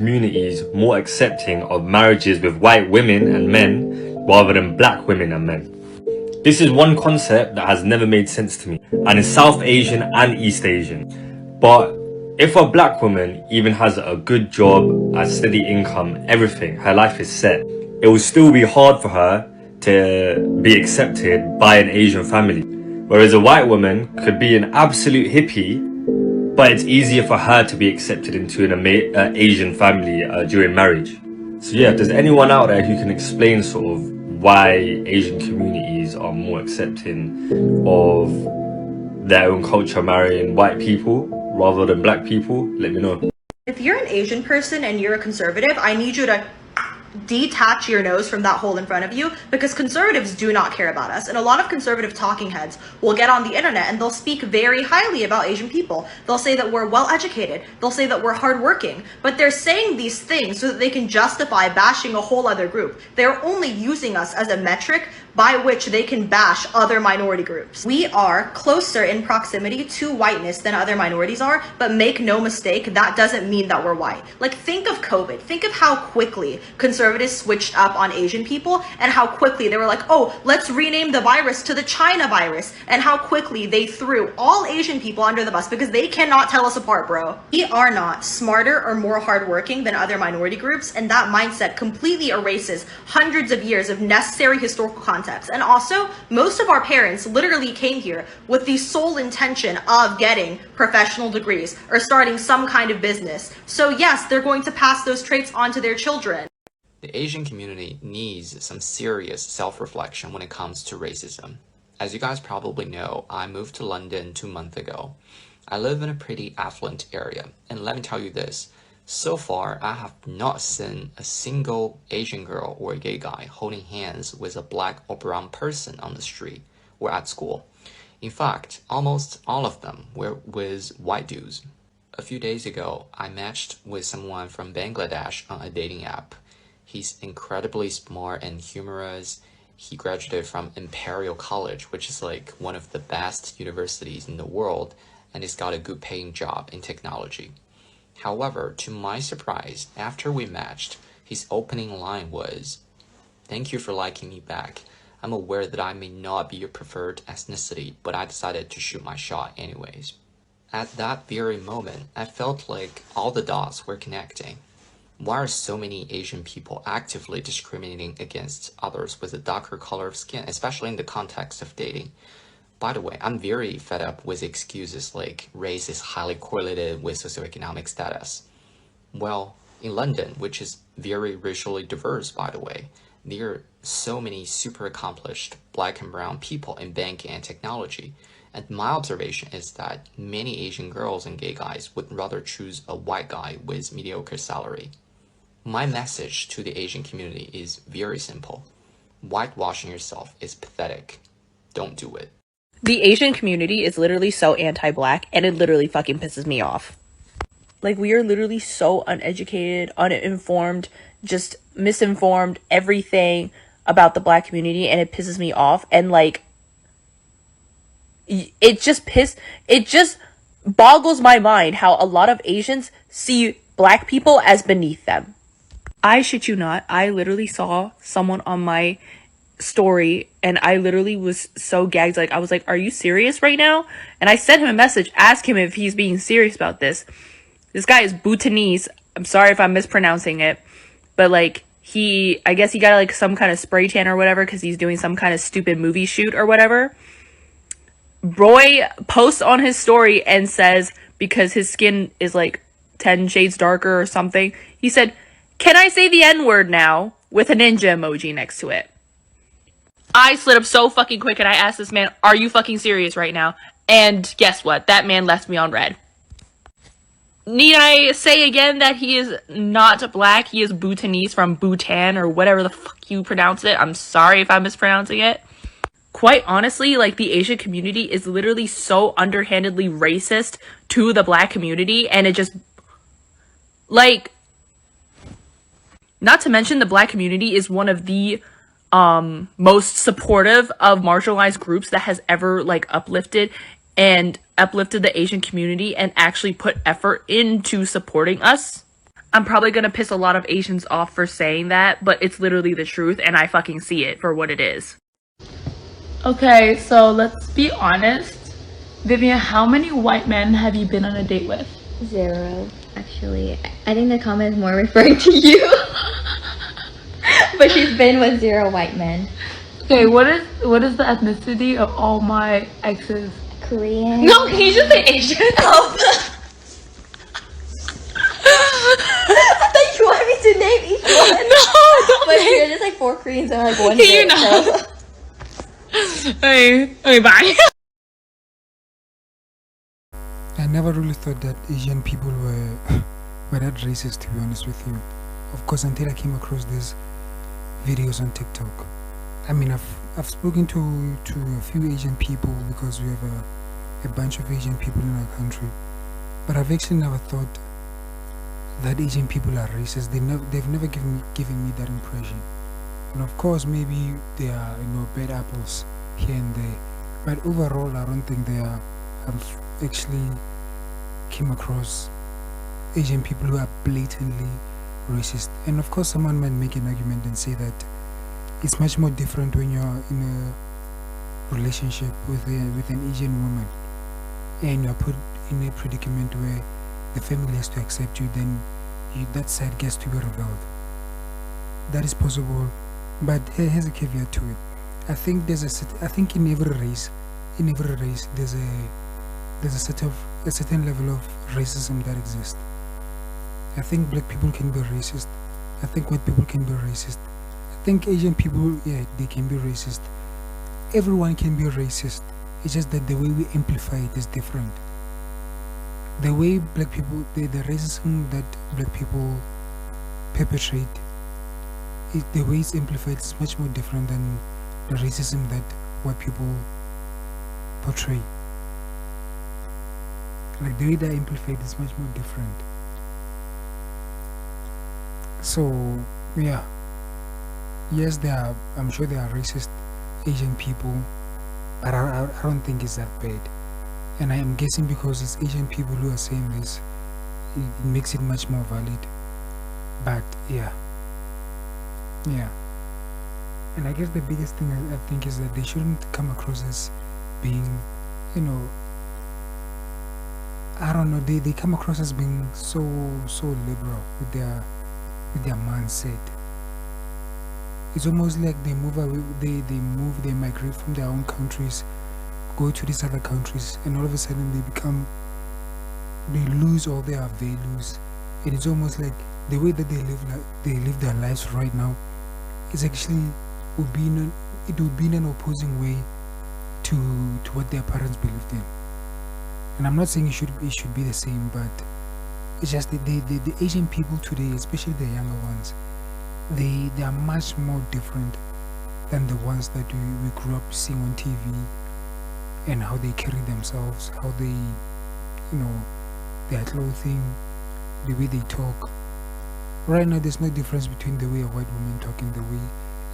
communities more accepting of marriages with white women and men rather than black women and men. This is one concept that has never made sense to me, and is South Asian and East Asian. But if a black woman even has a good job, a steady income, everything, her life is set, it will still be hard for her to be accepted by an Asian family. Whereas a white woman could be an absolute hippie, but it's easier for her to be accepted into an Asian family during marriage. So yeah, if there's anyone out there who can explain sort of why Asian communities are more accepting of their own culture marrying white people rather than black people, let me know. If you're an Asian person and you're a conservative, I need you to detach your nose from that hole in front of you, because conservatives do not care about us. And a lot of conservative talking heads will get on the internet and they'll speak very highly about Asian people. They'll say that we're well educated. They'll say that we're hardworking. But they're saying these things so that they can justify bashing a whole other group. They're only using us as a metric by which they can bash other minority groups. We are closer in proximity to whiteness than other minorities are, but make no mistake, that doesn't mean that we're white. Like, think of COVID. Think of how quickly conservatives switched up on Asian people, and how quickly they were like, oh, let's rename the virus to the China virus, and how quickly they threw all Asian people under the bus because they cannot tell us apart, bro. We are not smarter or more hardworking than other minority groups, and that mindset completely erases hundreds of years of necessary historical context. And also, most of our parents literally came here with the sole intention of getting professional degrees or starting some kind of business. So yes, they're going to pass those traits on to their children. The Asian community needs some serious self-reflection when it comes to racism. As you guys probably know, I moved to London 2 months ago. I live in a pretty affluent area, and let me tell you this. So far, I have not seen a single Asian girl or a gay guy holding hands with a black or brown person on the street or at school. In fact, almost all of them were with white dudes. A few days ago, I matched with someone from Bangladesh on a dating app. He's incredibly smart and humorous. He graduated from Imperial College, which is like one of the best universities in the world, and he's got a good paying job in technology. However, to my surprise, after we matched, his opening line was, "Thank you for liking me back. I'm aware that I may not be your preferred ethnicity, but I decided to shoot my shot anyways." At that very moment, I felt like all the dots were connecting. Why are so many Asian people actively discriminating against others with a darker color of skin, especially in the context of dating? By the way, I'm very fed up with excuses like race is highly correlated with socioeconomic status. Well, in London, which is very racially diverse, by the way, there are so many super accomplished black and brown people in banking and technology. And my observation is that many Asian girls and gay guys would rather choose a white guy with mediocre salary. My message to the Asian community is very simple. Whitewashing yourself is pathetic. Don't do it. The Asian community is literally so anti-black, and it literally fucking pisses me off. Like, we are literally so uneducated, uninformed, just misinformed, everything about the black community, and it pisses me off. And like, it just boggles my mind how a lot of Asians see black people as beneath them. I shit you not, I literally saw someone on my story and I literally was so gagged. Like, I was like, are you serious right now? And I sent him a message, ask him if he's being serious about this. This guy is Bhutanese. I'm sorry if I'm mispronouncing it, but like, I guess he got like some kind of spray tan or whatever because he's doing some kind of stupid movie shoot or whatever. Roy posts on his story and says, because his skin is like 10 shades darker or something, he said, "Can I say the N-word now?" with a ninja emoji next to it. I slid up so fucking quick and I asked this man, are you fucking serious right now? And guess what? That man left me on red. Need I say again that he is not black? He is Bhutanese from Bhutan or whatever the fuck you pronounce it. I'm sorry if I'm mispronouncing it. Quite honestly, like, the Asian community is literally so underhandedly racist to the black community, and it just, like, not to mention the black community is one of the most supportive of marginalized groups that has ever like uplifted the Asian community and actually put effort into supporting us. I'm probably gonna piss a lot of Asians off for saying that, but it's literally the truth, and I fucking see it for what it is. Okay, so let's be honest. Vivian, how many white men have you been on a date with? 0, actually. I think the comment is more referring to you. But she's been with 0 white men. Okay, what is the ethnicity of all my exes? Korean. No, can you just say Asian? Oh. I thought you wanted me to name each one. No, don't But name. you're just like 4 Koreans and like 1 Can you Brit, not? so. Okay, bye. I never really thought that Asian people were that racist, to be honest with you. Of course, until I came across these videos on TikTok. I mean, I've spoken to a few Asian people because we have a bunch of Asian people in our country, but I've actually never thought that Asian people are racist. They've never given me that impression. And of course, maybe there are bad apples here and there, but overall, I don't think they are. I've actually came across Asian people who are blatantly racist. And of course, someone might make an argument and say that it's much more different when you're in a relationship with an Asian woman and you're put in a predicament where the family has to accept you, then that side gets to be revealed. That is possible, but here's a caveat to it. I think in every race there's a certain level of racism that exists. I think black people can be racist. I think white people can be racist. I think Asian people, yeah, they can be racist. Everyone can be racist. It's just that the way we amplify it is different. The way black people, the racism that black people perpetrate, the way it's amplified is much more different than the racism that white people portray. Like the way they're amplified is much more different. So yeah, yes, I'm sure there are racist Asian people, but I don't think it's that bad. And I am guessing because it's Asian people who are saying this, it makes it much more valid. But yeah. And I guess the biggest thing I think is that they shouldn't come across as being, I don't know, they come across as being so liberal with their mindset. It's almost like they move away, they migrate from their own countries, go to these other countries, and all of a sudden they lose all their values. And it's almost like the way that they live their lives right now is actually would be in an opposing way to what their parents believed in. And I'm not saying it should be the same, but it's just the Asian people today, especially the younger ones, they are much more different than the ones that we grew up seeing on TV, and how they carry themselves, how they, their clothing, the way they talk. Right now, there's no difference between the way a white woman talk and the way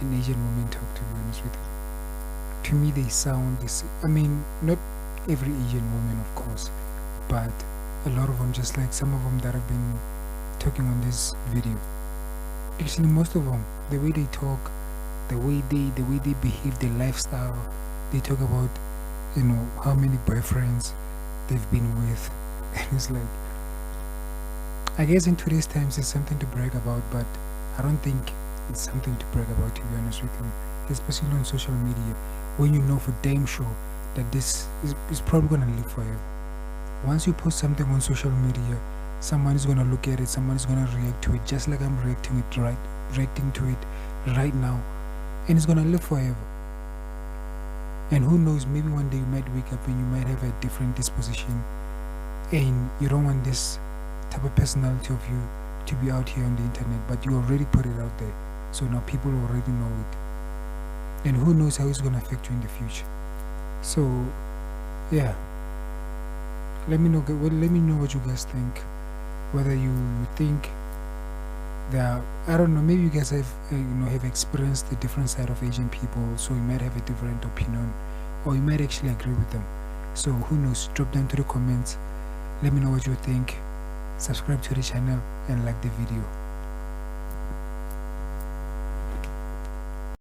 an Asian woman talk, to be honest with you. To me, they sound the same. I mean, not every Asian woman, of course, but a lot of them, just like some of them that have been talking on this video. Actually, most of them, the way they talk, the way they behave, their lifestyle, they talk about, how many boyfriends they've been with. And it's like, I guess in today's times it's something to brag about, but I don't think it's something to brag about, to be honest with you, especially on social media, when you know for damn sure that this is probably gonna live forever. Once you post something on social media, someone is gonna look at it, someone is gonna react to it, just like I'm reacting to it right now, and it's gonna live forever. And who knows, maybe one day you might wake up and you might have a different disposition, and you don't want this type of personality of you to be out here on the internet, but you already put it out there, so now people already know it, and who knows how it's going to affect you in the future. So yeah, let me know what you guys think, whether you think that, I don't know, maybe you guys have have experienced the different side of Asian people, so you might have a different opinion, or you might actually agree with them. So who knows, drop down to the comments, let me know what you think. subscribe to the channel and like the video.